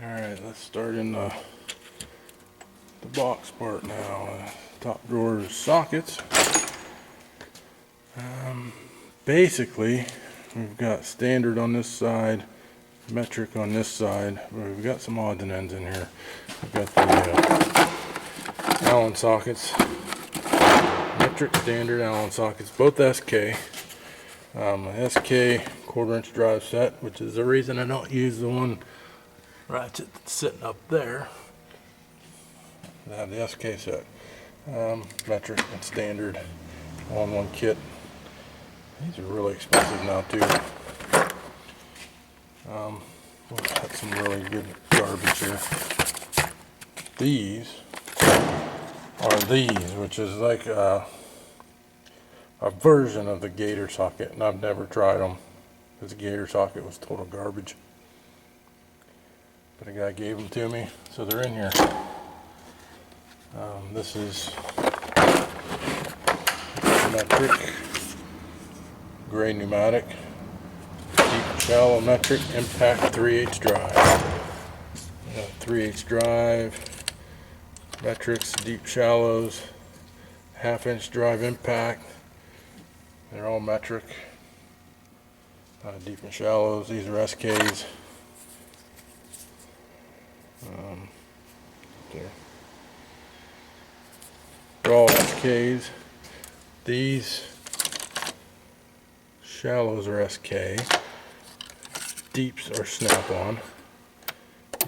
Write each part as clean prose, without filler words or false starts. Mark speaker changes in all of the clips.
Speaker 1: Alright, let's start in the box part now. Top drawer sockets. Basically, we've got standard on this side, metric on this side. We've got some odds and ends in here. We've got the Allen sockets, metric, standard Allen sockets, both SK. SK 1/4" drive set, which is the reason I don't use the one ratchet that's sitting up there. I have the SK set, metric and standard, all in one kit. These are really expensive now too. We've got some really good garbage here. These are these, which is like a version of the Gator socket, and I've never tried them because the Gator socket was total garbage. But a guy gave them to me, so they're in here. This is metric, gray pneumatic, deep shallow metric, impact 3/8 drive. 3/8 drive, metrics, deep shallows, 1/2" drive impact. They're all metric, deep and shallows. These are SKs. There. They're all SKs. These shallows are SK. Deeps are snap-on.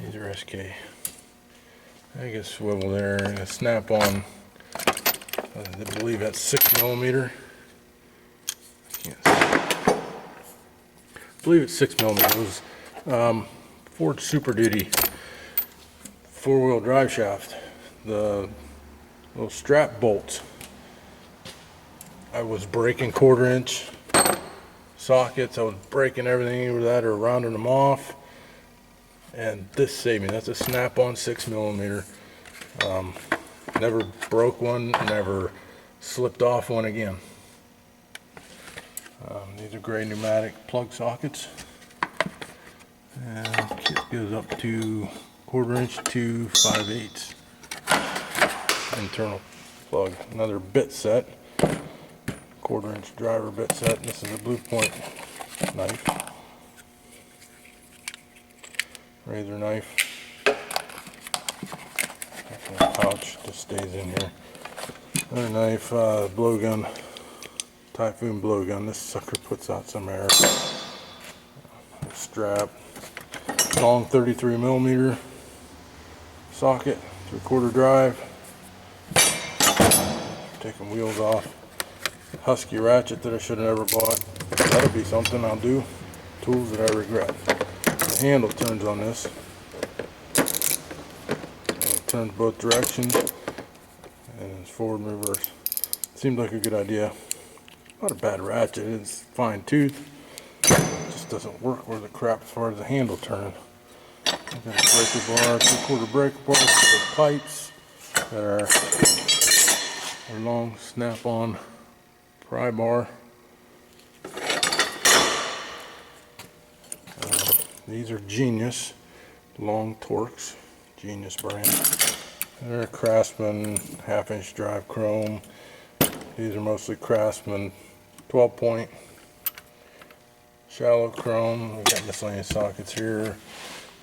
Speaker 1: These are SK. I guess swivel there and a snap-on. I believe that's 6mm. I believe it's 6mm. It was Ford Super Duty 4-wheel drive shaft. The little strap bolts, I was breaking 1/4" sockets. I was breaking everything over that or rounding them off, and this saved me. That's a snap-on 6mm. Never broke one, never slipped off one again. These are gray pneumatic plug sockets, and kit goes up to 1/4" to 5/8 internal plug. Another bit set, 1/4" driver bit set. This is a Blue Point knife, razor knife. Pouch just stays in here. Another knife, blowgun, Typhoon blowgun. This sucker puts out some air. Strap, long 33mm socket, 3/4 drive. Taking wheels off. Husky ratchet that I should have never bought. That'll be something I'll do. Tools that I regret. The handle turns on this. It turns both directions, and it's forward and reverse. Seemed like a good idea. Not a bad ratchet. It's fine tooth. It just doesn't work worth the crap as far as the handle turning. I've got a breaker bar, 3/4 breaker bar, the pipes that are a long snap-on pry bar. These are Genius long Torx, Genius brand. They're Craftsman 1/2" drive chrome. These are mostly Craftsman 12-point shallow chrome. We've got miscellaneous sockets here.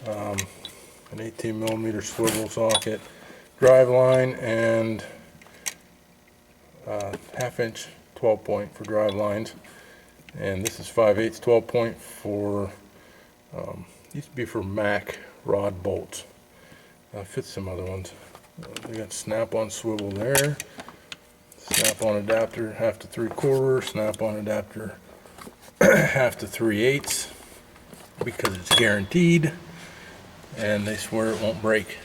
Speaker 1: An 18mm swivel socket, drive line, and 1/2" 12-point for drive lines. And this is 5/8 12-point for used to be for Mac rod bolts. Fits some other ones. We got snap-on swivel there. Snap-on adapter 1/2 to 3/4. Snap-on adapter 1/2 to 3/8 because it's guaranteed, and they swear it won't break.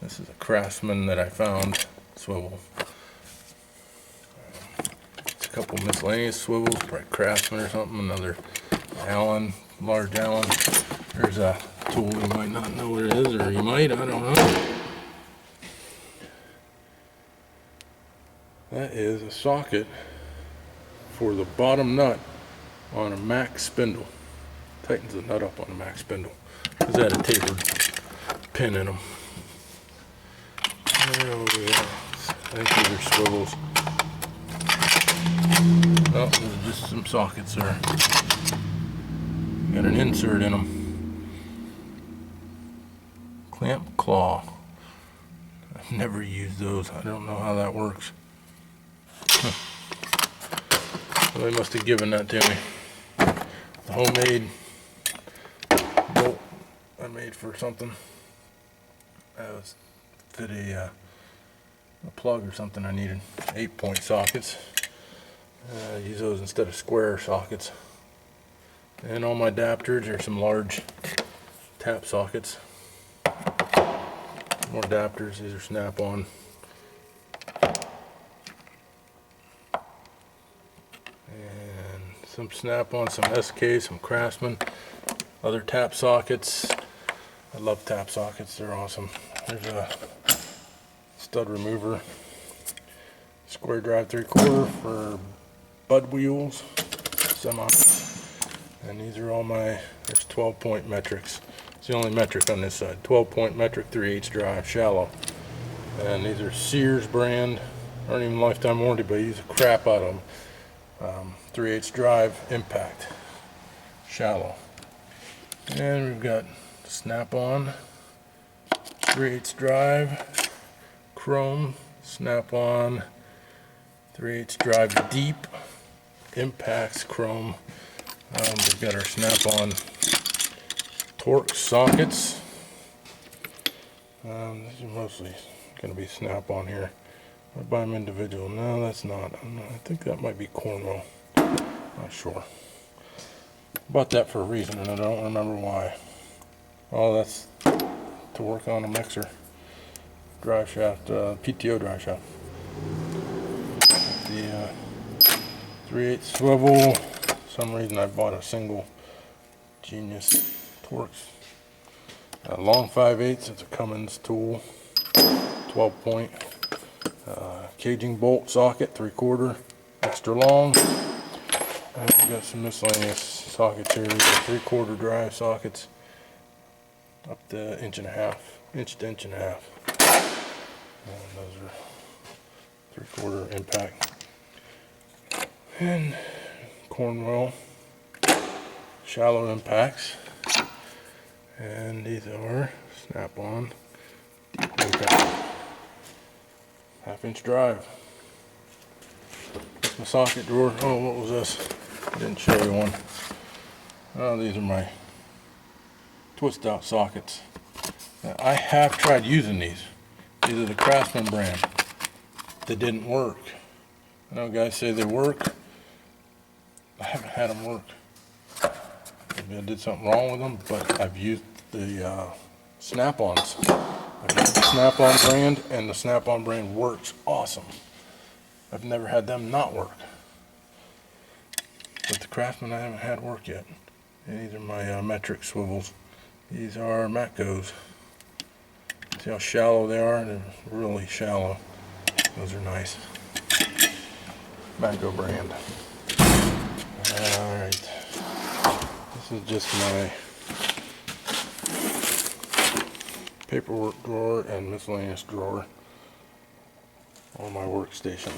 Speaker 1: This is a Craftsman that I found swivel. It's a couple miscellaneous swivels, probably Craftsman or something. Another Allen, large Allen. There's a tool you might not know what it is, or you might, I don't know. That is a socket for the bottom nut on a Mac spindle. Tightens the nut up on a Mac spindle. Is that a tapered? pin in them. There we go. I think these are swivels. Oh, there's just some sockets there. Got an insert in them. Clamp claw. I've never used those. I don't know how that works. They must have given that to me. The homemade bolt I made for something. That was fit a plug or something I needed. 8-point sockets. Use those instead of square sockets. And all my adapters are some large tap sockets. More adapters. These are snap-on. And some snap-on, some SK, some Craftsman, other tap sockets. I love tap sockets. They're awesome. There's a stud remover, square drive 3/4 for bud wheels, semi. And these are all my, there's 12-point metrics. It's the only metric on this side. 12-point metric 3/8 drive, shallow. And these are Sears brand, aren't even lifetime warranty, but I use the crap out of them. 3/8 drive, impact, shallow. And we've got snap-on, 3/8 drive, chrome, snap-on, 3/8 drive deep, impacts, chrome. We've got our snap-on Torx sockets. These are mostly going to be snap-on here. I buy them individual. No, that's not. I think that might be Cornwall. Not sure. Bought that for a reason, and I don't remember why. Oh, that's to work on a mixer drive shaft, PTO drive shaft. The 3/8 swivel. For some reason I bought a single Genius Torx. Long 5/8. It's a Cummins tool. 12-point. Caging bolt socket, 3/4, extra long. And we've got some miscellaneous sockets here. These are 3/4 drive sockets, up to 1.5 inches, inch to 1.5 inches. And those are 3/4 impact. And Cornwell shallow impacts. And these are snap-on deep impact. 1/2 inch drive. That's my socket drawer. Oh, what was this? I didn't show you one. Oh, these are my twist out sockets. Now, I have tried using these. These are the Craftsman brand. They didn't work. I know guys say they work. I haven't had them work. Maybe I did something wrong with them, but I've used the snap-ons. I've got the snap-on brand, and the snap-on brand works awesome. I've never had them not work. But the Craftsman I haven't had work yet. And these are my metric swivels. These are Matcos. See how shallow they are? They're really shallow. Those are nice. Matco brand. Alright. This is just my paperwork drawer and miscellaneous drawer on my workstation.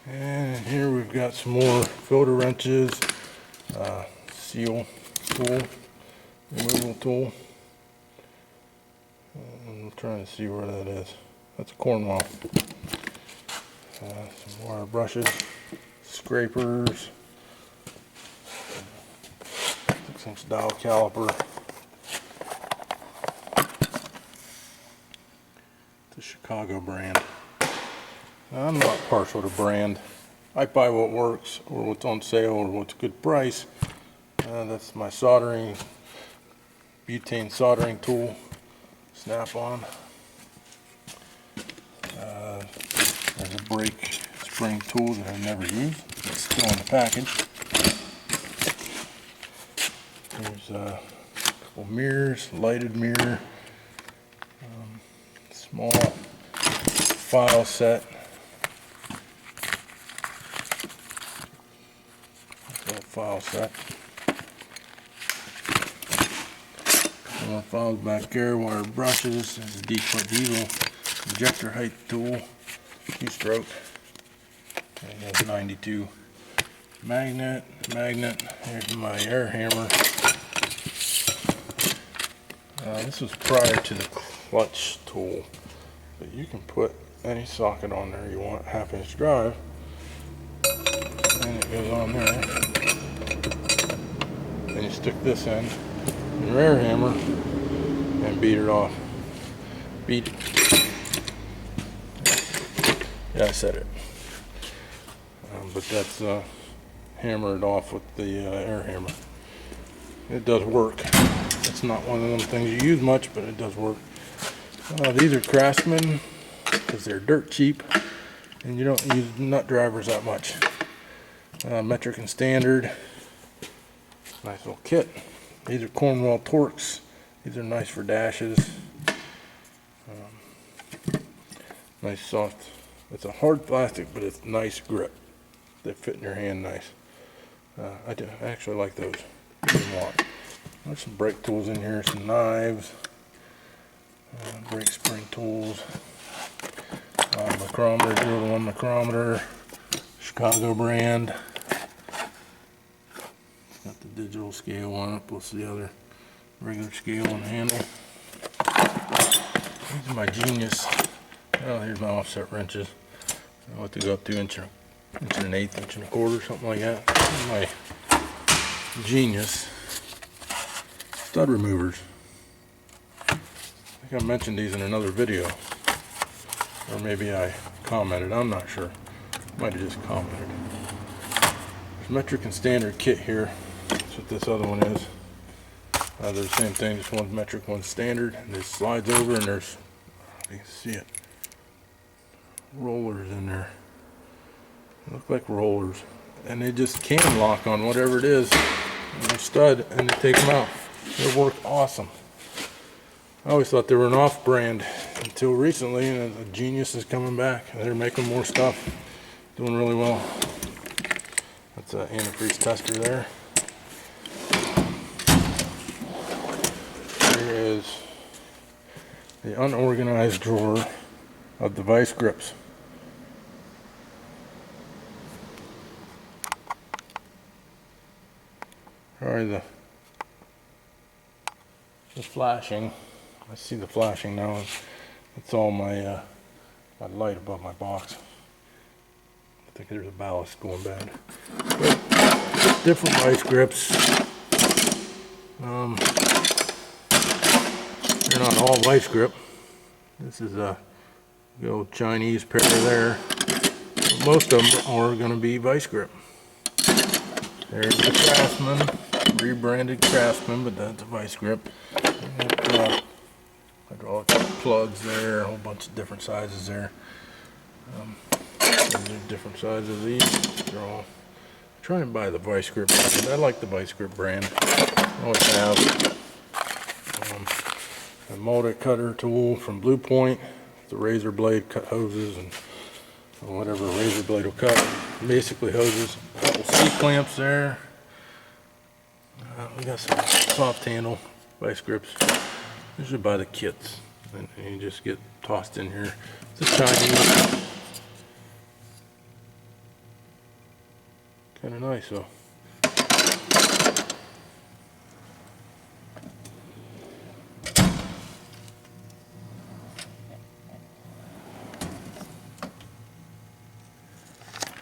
Speaker 1: And here we've got some more filter wrenches, seal tool, removal tool. I'm trying to see where that is. That's a Cornwall. Some wire brushes, scrapers, 6-inch dial caliper, the Chicago brand. Now, I'm not partial to brand. I buy what works or what's on sale or what's a good price. That's my soldering, butane soldering tool, snap-on. There's a brake spring tool that I've never used. It's still in the package. There's a couple mirrors, lighted mirror, small file set, file set. More files back there, wire brushes. This is a diesel injector height tool, 2-stroke. It has 92 magnet. Here's my air hammer. This was prior to the clutch tool, but you can put any socket on there you want, 1/2-inch drive, and it goes on there. Then you stick this in your air hammer and beat it off. Beat it. Yeah, I said it. But that's hammer it off with the air hammer. It does work. It's not one of them things you use much, but it does work. These are Craftsman because they're dirt cheap and you don't use nut drivers that much. Metric and standard. Nice little kit. These are Cornwall Torx. These are nice for dashes. Nice soft. It's a hard plastic, but it's nice grip. They fit in your hand nice. I actually like those. There's some brake tools in here, some knives, brake spring tools, micrometer, 0-to-1 micrometer, Chicago brand. Got the digital scale on it, plus the other regular scale on the handle. These are my Genius. Oh, here's my offset wrenches. I want to go up to inch and 1/8, 1 1/4, something like that. My Genius stud removers. I think I mentioned these in another video, or maybe I commented. I'm not sure. Might have just commented. There's metric and standard kit here. That's what this other one is. They're the same thing. Just one's metric, one's standard. And this slides over, and there's, you can see it, rollers in there. They look like rollers, and they just can lock on whatever it is. And they stud, and they take them out. They work awesome. I always thought they were an off-brand until recently, and the Genius is coming back. They're making more stuff, doing really well. That's an antifreeze tester there. Here is the unorganized drawer of the vice grips. Sorry, the flashing. I see the flashing now. It's all my my light above my box. I think there's a ballast going bad. But different vice grips. They're not all vice grip. This is a the old Chinese pair there. But most of them are going to be vice grip. There's the Craftsman, rebranded Craftsman, but that's a vice grip. Hydraulic plugs there, a whole bunch of different sizes there. These are different sizes of these. They're all try and buy the vice grip brand. I like the vice grip brand. I always have. A motor cutter tool from Blue Point. The razor blade cut hoses and whatever a razor blade will cut. Basically hoses. A couple C-clamps there. We got some soft handle vice grips. Usually buy the kits, and you just get tossed in here. It's a Chinese. Kind of nice though.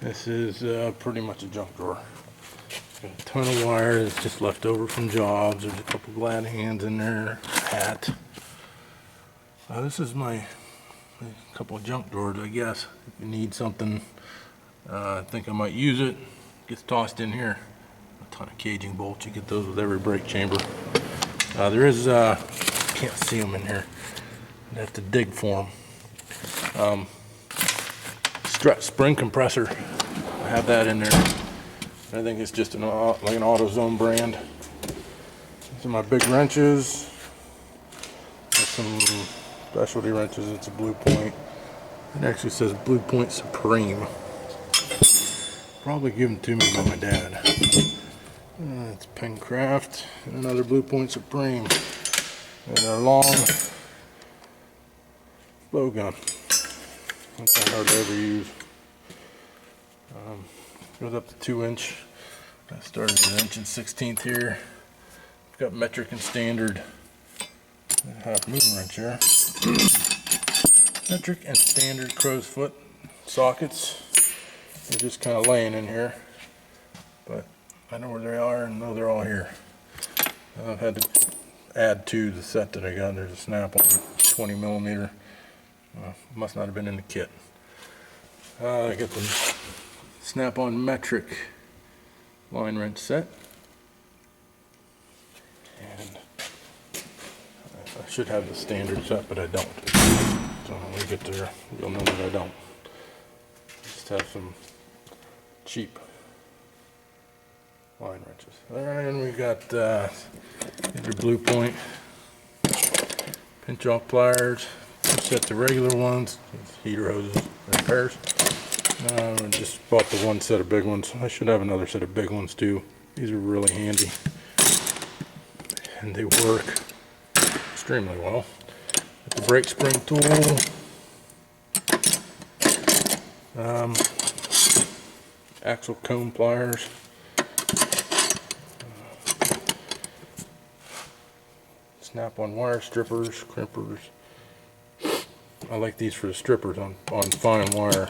Speaker 1: This is pretty much a junk drawer. Got a ton of wire that's just left over from jobs. There's a couple glad hands in there, hat. This is my couple of junk drawers, I guess. If you need something, I think I might use it. Gets tossed in here. A ton of caging bolts. You get those with every brake chamber. There is, can't see them in here. I'd have to dig for them. Spring compressor. I have that in there. I think it's just like an AutoZone brand. These are my big wrenches. There's some specialty wrenches. It's a Blue Point. It actually says Blue Point Supreme. Probably given to me by my dad. It's Pencraft and another Blue Point Supreme. And a long blow gun. Not that hard to ever use. Goes up to 2-inch. I started at 1 1/16 here. I've got metric and standard half moon wrench here. Metric and standard crow's foot sockets. They're just kind of laying in here, but I know where they are and know they're all here. I've had to add to the set that I got. There's a snap-on 20mm. Must not have been in the kit. I got the snap-on metric line wrench set, and I should have the standard set, but I don't. So when we get there, you'll know that I don't. Just have some cheap line wrenches. Alright, and we got these are Blue Point pinch off pliers. Two sets of regular ones, heater hoses and pairs. I just bought the one set of big ones. I should have another set of big ones too. These are really handy and they work extremely well. Got the brake spring tool. Axle cone pliers. Snap-on wire strippers, crimpers. I like these for the strippers on fine wire,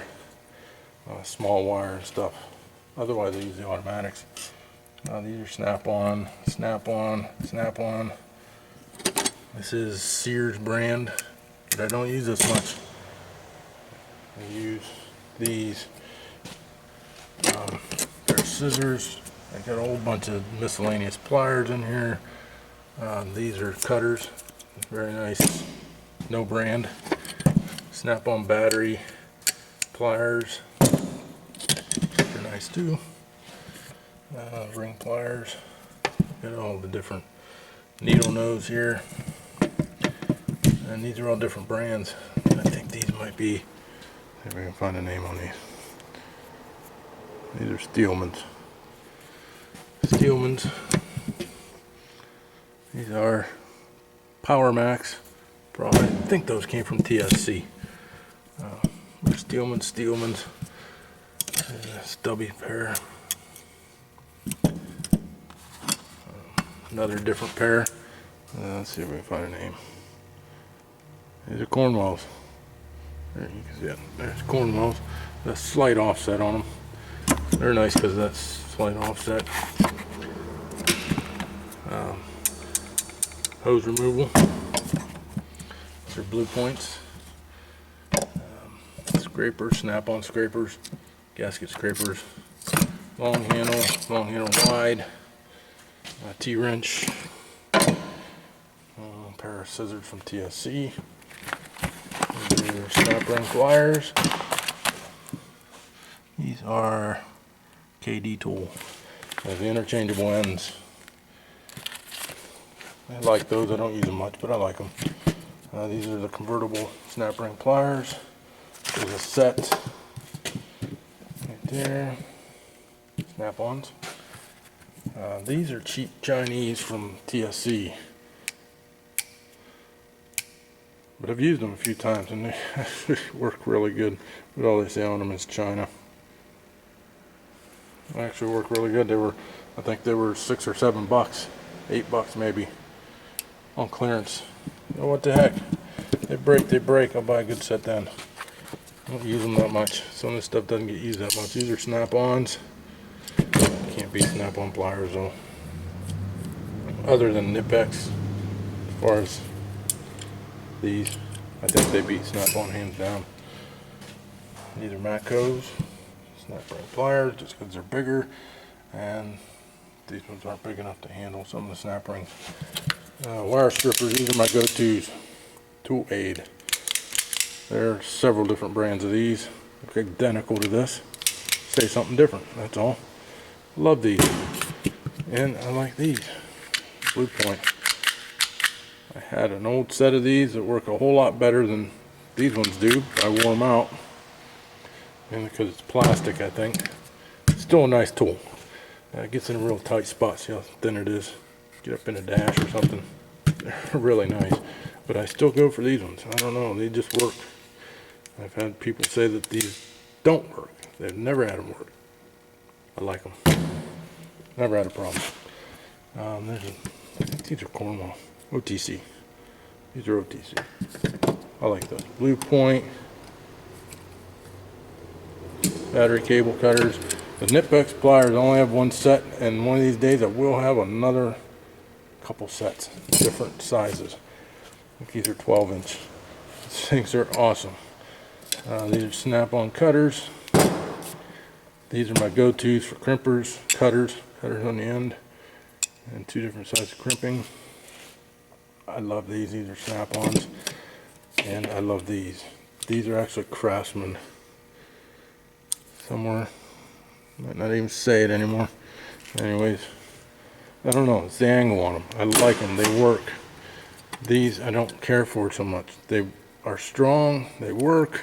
Speaker 1: small wire and stuff. Otherwise I use the automatics. These are snap-on, snap-on, snap-on. This is Sears brand, but I don't use this much. I use these. There's scissors. I got a whole bunch of miscellaneous pliers in here. These are cutters, very nice, no brand. Snap-on battery pliers, they're nice too. Ring pliers, got all the different needle nose here, and these are all different brands. I think these might be, see if I can find a name on these. These are Steelmans. Steelmans. These are Power Max. Probably, I think those came from TSC. Steelmans. Stubby pair. Another different pair. Let's see if we can find a name. These are Cornwalls. There you can see it. There's Cornwalls. The slight offset on them. They're nice because that's slight offset. Hose removal. These are Blue Points. Scrapers, snap-on scrapers, gasket scrapers, long handle wide, T-wrench, pair of scissors from TSC. These are snap ring pliers. These are KD tool. The interchangeable ends. I like those. I don't use them much, but I like them. These are the convertible snap ring pliers. There's a set right there. Snap-ons. These are cheap Chinese from TSC, but I've used them a few times and they work really good. But all they say on them is China. They actually work really good. I think they were $6 or $7, $8 maybe, on clearance. You know, what the heck? They break. I'll buy a good set then. I don't use them that much. Some of this stuff doesn't get used that much. These are snap-ons. Can't beat snap-on pliers though. Other than Nipex, as far as these, I think they beat snap-on hands down. These are Macos, snap-ring pliers, just because they're bigger, and these ones aren't big enough to handle some of the snap rings. Wire strippers, these are my go-tos. Tool Aid. There are several different brands of these. Look identical to this. Say something different, that's all. Love these. And I like these. Blue Point. I had an old set of these that work a whole lot better than these ones do. I wore them out. Mainly because it's plastic, I think. It's still a nice tool. It gets in a real tight spot. See how thin it is? Get up in a dash or something. They're really nice. But I still go for these ones. I don't know, they just work. I've had people say that these don't work. They've never had them work. I like them. Never had a problem. I think these are Cornwall. OTC. These are OTC. I like those. Blue Point. Battery cable cutters. The Nitpex pliers only have one set, and one of these days I will have another couple sets, different sizes. I think these are 12-inch. These things are awesome. These are snap-on cutters. These are my go-tos for crimpers, cutters on the end, and two different sizes of crimping. I love these. These are snap-ons, and I love these. These are actually Craftsman. Somewhere, might not even say it anymore. Anyways, I don't know. It's the angle on them. I like them. They work. These I don't care for so much. They are strong. They work.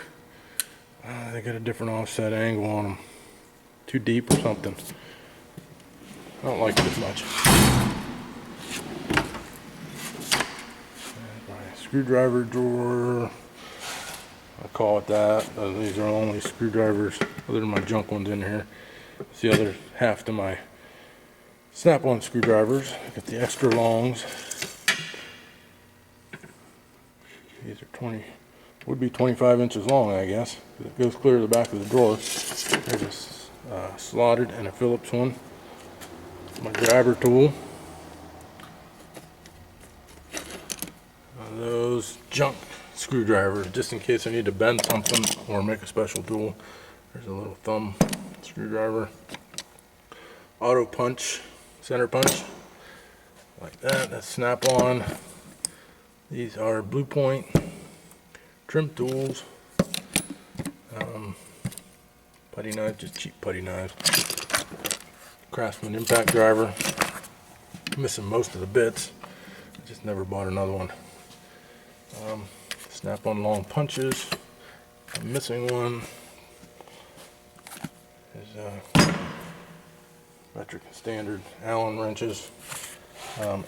Speaker 1: They got a different offset angle on them. Too deep or something. I don't like it as much. My screwdriver drawer. I call it that. These are only screwdrivers other than my junk ones in here. It's the other half to my snap-on screwdrivers. I got the extra longs. These are would be 25 inches long, I guess. It goes clear to the back of the drawer. There's a slotted and a Phillips one. My grabber tool. Those junk screwdrivers, just in case I need to bend something or make a special tool. There's a little thumb screwdriver. Auto punch, center punch, like that. That's snap-on. These are Blue Point trim tools. Putty knives, just cheap putty knives. Craftsman impact driver. Missing most of the bits. I just never bought another one. Snap-on long punches. I'm missing one. There's metric and standard Allen wrenches.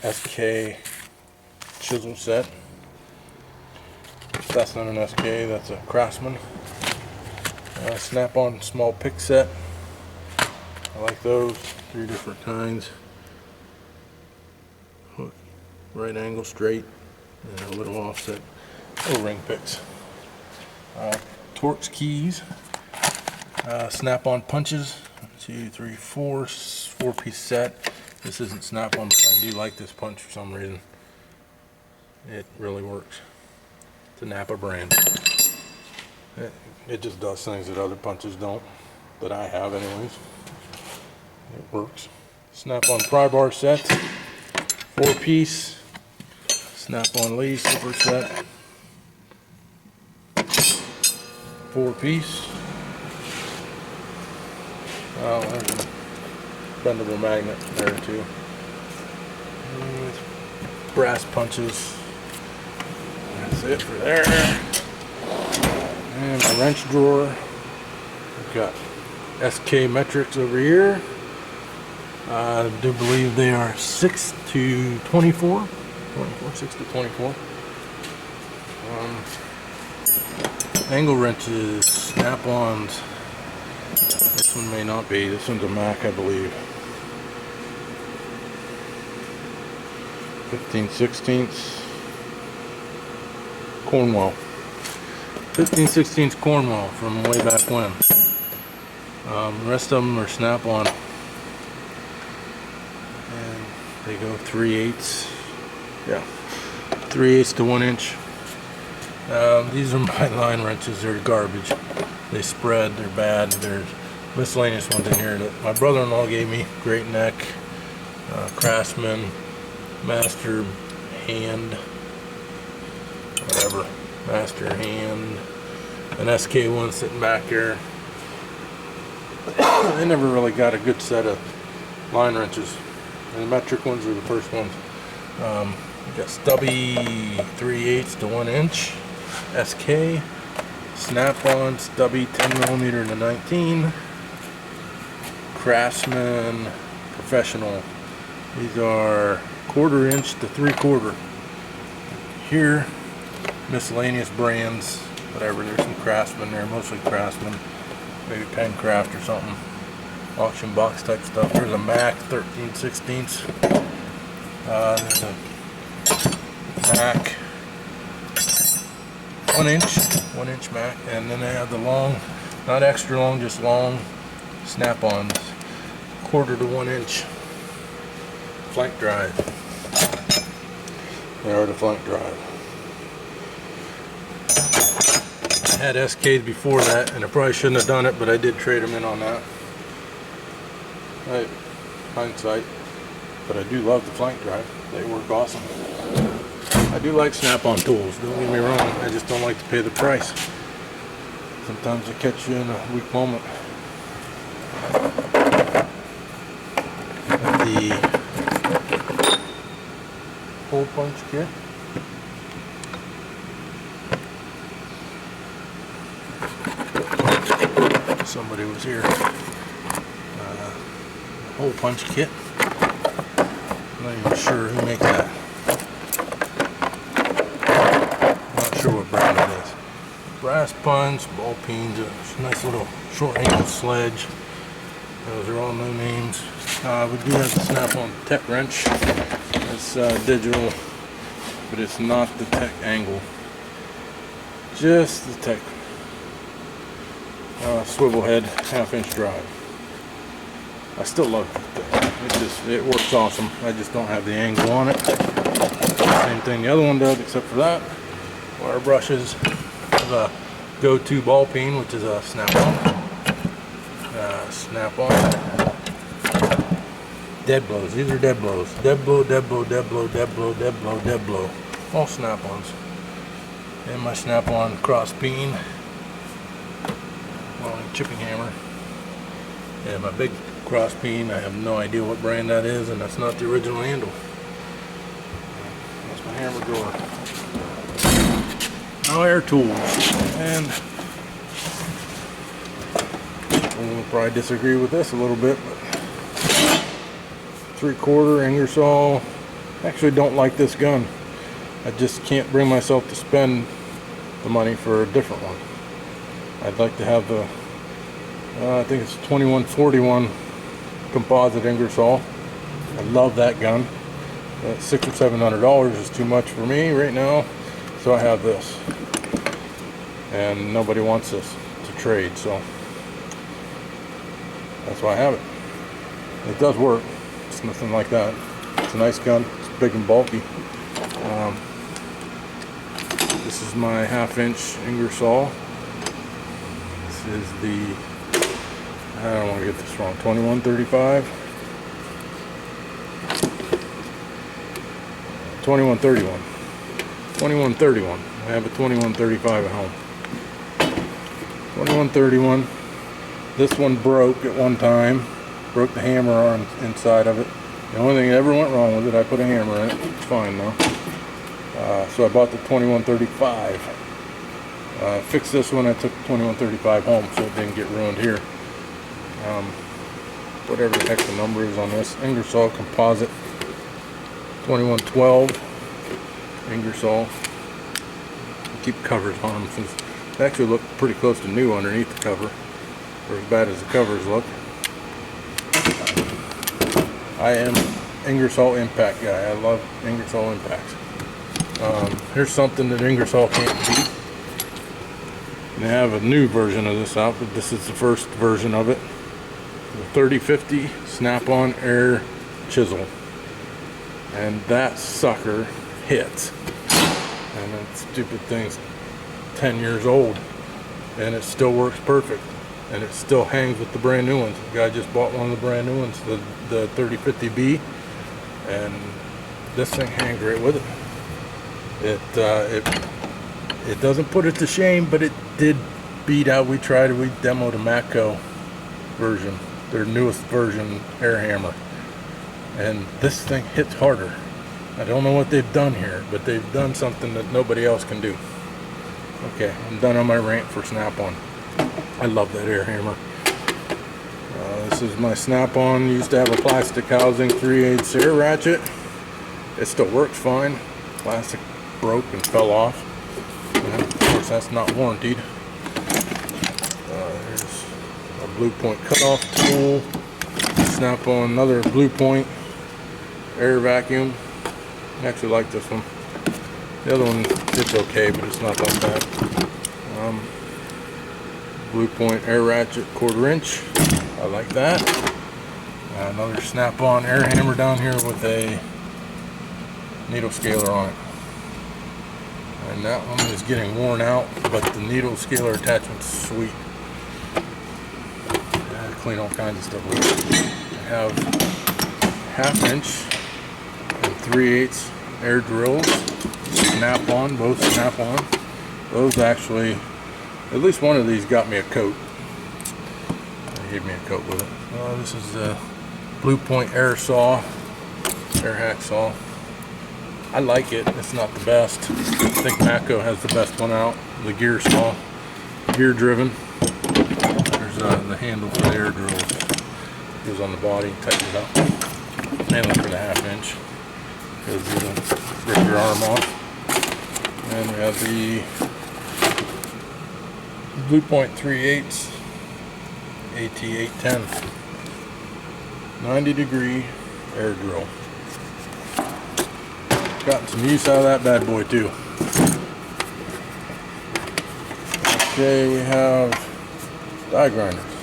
Speaker 1: SK chisel set. That's not an SK, that's a Craftsman. Snap-on small pick set. I like those. 3 different kinds. Hook, right angle, straight, and a little offset. O-ring picks. Torx keys. Snap-on punches. 2, 3, 4. 4-piece set. This isn't snap-on, but I do like this punch for some reason. It really works. It's a Napa brand. It just does things that other punches don't, that I have anyways. It works. Snap-on pry bar set. 4-piece. Snap-on lady slipper set. 4-piece. Oh, there's a bendable magnet there too. Brass punches. That's it for there. And my wrench drawer. We've got SK metrics over here. I do believe they are 6 to 24. 6 to 24. Angle wrenches, snap-ons. This one may not be. This one's a Mac, I believe. 15/16 Cornwall. 15/16 Cornwall from way back when. The rest of them are snap-on. And they go 3/8. Yeah. 3/8 to 1 inch. These are my line wrenches. They're garbage. They spread. They're bad. There's miscellaneous ones in here that my brother-in-law gave me. Great Neck, Craftsman, Master Hand, whatever. Master Hand. An SK one sitting back here. They never really got a good set of line wrenches. And the metric ones are the first ones. We got stubby 3/8 to 1 inch. SK. Snap-on stubby 10mm to 19. Craftsman professional. These are 1/4 inch to 3/4. Here, miscellaneous brands, whatever. There's some Craftsman there, mostly Craftsman, maybe Pencraft or something. Auction box type stuff. There's a Mac 13/16. There's a Mac 1 inch Mac, and then they have the long, not extra long, just long snap-ons, 1/4 to 1 inch flank drive. They are the flank drive. I had SKs before that, and I probably shouldn't have done it, but I did trade them in on that. Hindsight, but I do love the flank drive. They work awesome. I do like snap-on tools, don't get me wrong. I just don't like to pay the price. Sometimes they catch you in a weak moment. The hole punch kit. Somebody was here. Hole punch kit. I'm not even sure who makes that. Not sure what brand it is. Brass punch, ball peens, a nice little short-handled sledge. Those are all no names. We do have the snap-on tech wrench. It's digital, but it's not the tech angle. Just the tech swivel head 1/2 inch drive. I still love it. It works awesome. I just don't have the angle on it. Same thing the other one does, except for that. Wire brushes. The go-to ball peen, which is a snap-on. Snap-on. Dead blows. These are dead blows. Dead blow, dead blow, dead blow, dead blow, dead blow, dead blow. All snap-ons. And my snap-on cross peen. Long chipping hammer. And my big cross peen. I have no idea what brand that is, and that's not the original handle. That's my hammer drawer. Now air tools. And we'll probably disagree with this a little bit, but 3/4 Ingersoll. Actually don't like this gun. I just can't bring myself to spend the money for a different one. I'd like to have the I think it's 2141 composite Ingersoll. I love that gun. $600 or $700 is too much for me right now, so I have this, and nobody wants this to trade, so that's why I have it. It does work. It's nothing like that. It's a nice gun. It's big and bulky. This is my 1/2 inch Ingersoll. This is the, I don't want to get this wrong, 2135. 2131. 2131. I have a 2135 at home. 2131. This one broke at one time. Broke the hammer on inside of it. The only thing that ever went wrong with it, I put a hammer in it. It's fine now. So I bought the 2135. Fixed this one. I took the 2135 home so it didn't get ruined here. Whatever the heck the number is on this. Ingersoll composite 2112 Ingersoll. Keep covers on them since they actually look pretty close to new underneath the cover, or as bad as the covers look. I am Ingersoll impact guy. I love Ingersoll impacts. Here's something that Ingersoll can't beat. They have a new version of this out, but this is the first version of it. The 3050 snap-on air chisel. And that sucker hits. And that stupid thing's 10 years old. And it still works perfect. And it still hangs with the brand new ones. The guy just bought one of the brand new ones, the 3050B. And this thing hangs right with it. It doesn't put it to shame, but it did beat out. We demoed a Matco version, their newest version air hammer, and this thing hits harder. I don't know what they've done here, but they've done something that nobody else can do. Okay, I'm done on my rant for Snap-on. I love that air hammer. This This is my snap-on. Used to have a plastic housing 3/8 air ratchet. It still works fine. Plastic broke and fell off. And of course, that's not warranted. There's a blue point cutoff tool. Snap on another blue point air vacuum. I actually like this one. The other one, it's okay, but it's not that bad. Blue point air ratchet 1/4 inch. I like that. Another snap-on air hammer down here with a needle scaler on it. And that one is getting worn out, but the needle scaler attachment's sweet. I clean all kinds of stuff with it. I have 1/2 inch and 3/8 air drills. Snap-on, both snap-on. Those actually, at least one of these got me a coat. They gave me a coat with it. This is the blue point air saw, air hacksaw. I like it. It's not the best. I think Matco has the best one out. The gear saw, gear driven. There's the handle for the air drills. Goes on the body, tighten it up. Mainly for the 1/2 inch, because you don't rip your arm off. And we have the blue point 3/8 AT810 90-degree air drill. Gotten some use out of that bad boy too. Okay, we have die grinders.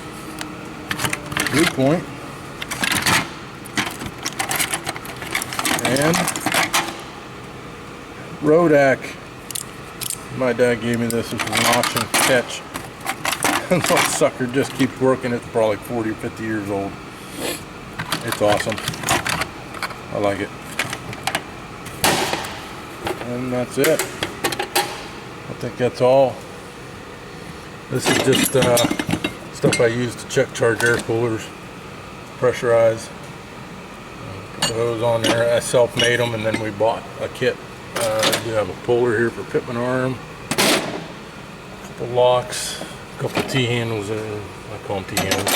Speaker 1: Blue point and Rodak. My dad gave me this. This was an auction catch. And that sucker just keeps working. It's probably 40 or 50 years old. It's awesome. I like it. And that's it. I think that's all. This is just stuff I use to check charge air coolers, pressurize. Put those on there. I self-made them, and then we bought a kit. I do have a puller here for Pitman arm, a couple locks, a couple T-handles. I call them T-handles.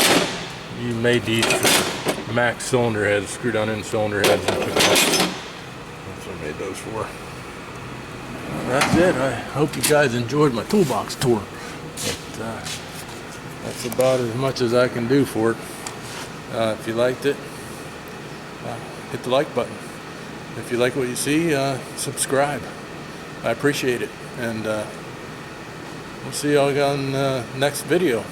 Speaker 1: You made these for max cylinder heads, screw down in cylinder heads, and pick them up. That's what I made those for. That's it. I hope you guys enjoyed my toolbox tour. But, that's about as much as I can do for it. If you liked it, hit the like button. If you like what you see, subscribe. I appreciate it. And we'll see y'all on the next video.